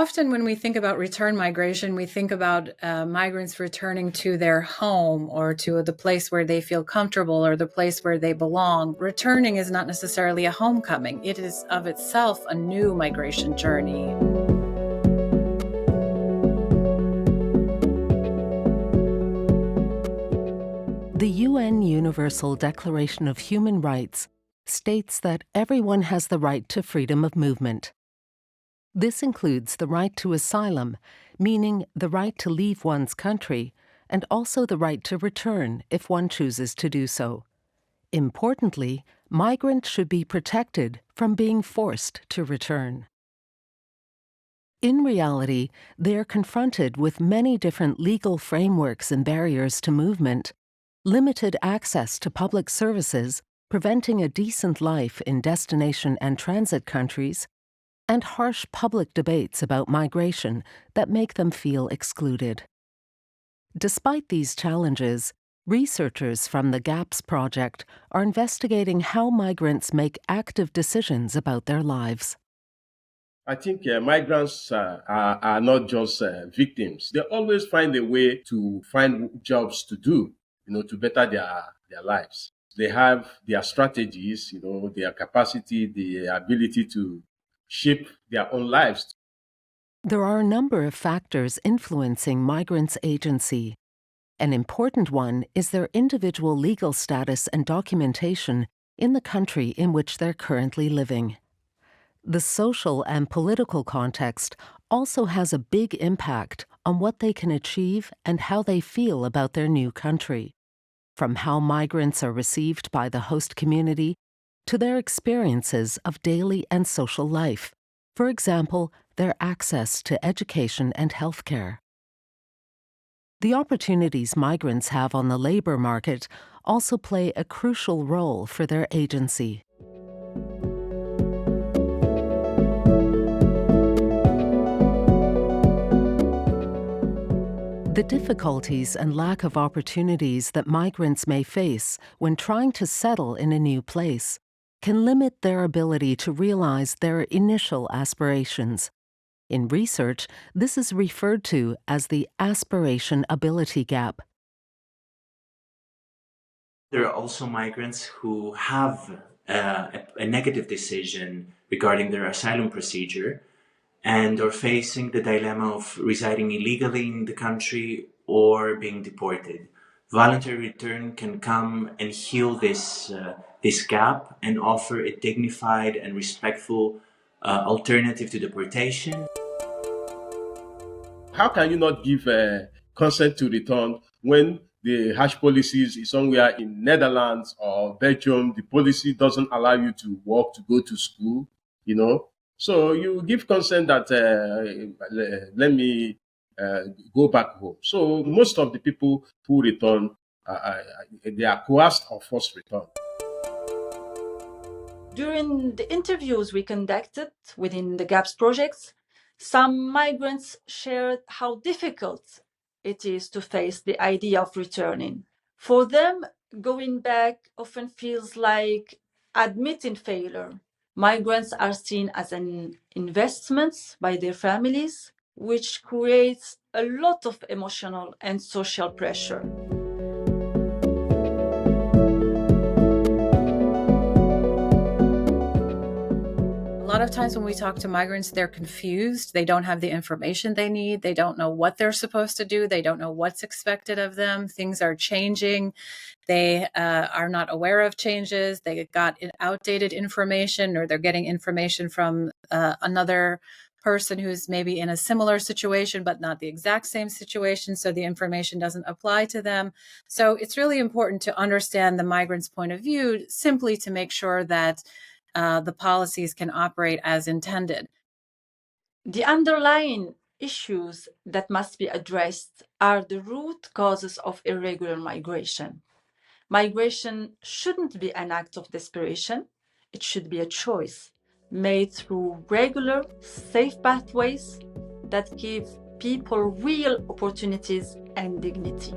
often when we think about return migration, we think about migrants returning to their home or to the place where they feel comfortable or the place where they belong. Returning is not necessarily a homecoming. It is of itself a new migration journey. The UN Universal Declaration of Human Rights states that everyone has the right to freedom of movement. This includes the right to asylum, meaning the right to leave one's country, and also the right to return if one chooses to do so. Importantly, migrants should be protected from being forced to return. In reality, they are confronted with many different legal frameworks and barriers to movement, limited access to public services, preventing a decent life in destination and transit countries, and harsh public debates about migration that make them feel excluded. Despite these challenges, researchers from the GAPS project are investigating how migrants make active decisions about their lives. I think migrants are not just victims. They always find a way to find jobs to do, to better their lives. They have their strategies, their capacity, the ability to shape their own lives. There are a number of factors influencing migrants' agency. An important one is their individual legal status and documentation in the country in which they're currently living. The social and political context also has a big impact on what they can achieve and how they feel about their new country, from how migrants are received by the host community to their experiences of daily and social life, for example, their access to education and healthcare. The opportunities migrants have on the labor market also play a crucial role for their agency. The difficulties and lack of opportunities that migrants may face when trying to settle in a new place can limit their ability to realize their initial aspirations. In research, this is referred to as the aspiration-ability gap. There are also migrants who have a negative decision regarding their asylum procedure and are facing the dilemma of residing illegally in the country or being deported. Voluntary return can come and heal this gap and offer a dignified and respectful alternative to deportation. How can you not give consent to return when the harsh policies is somewhere in Netherlands or Belgium? The policy doesn't allow you to work, to go to school, So you give consent that let me go back home. So most of the people who return, they are coerced or forced return. During the interviews we conducted within the GAPS projects, some migrants shared how difficult it is to face the idea of returning. For them, going back often feels like admitting failure. Migrants are seen as an investment by their families, which creates a lot of emotional and social pressure. A lot of times when we talk to migrants, they're confused. They don't have the information they need. They don't know what they're supposed to do. They don't know what's expected of them. Things are changing. They are not aware of changes. They got outdated information, or they're getting information from another person who's maybe in a similar situation, but not the exact same situation. So the information doesn't apply to them. So it's really important to understand the migrant's point of view, simply to make sure that the policies can operate as intended. The underlying issues that must be addressed are the root causes of irregular migration. Migration shouldn't be an act of desperation. It should be a choice made through regular, safe pathways that give people real opportunities and dignity.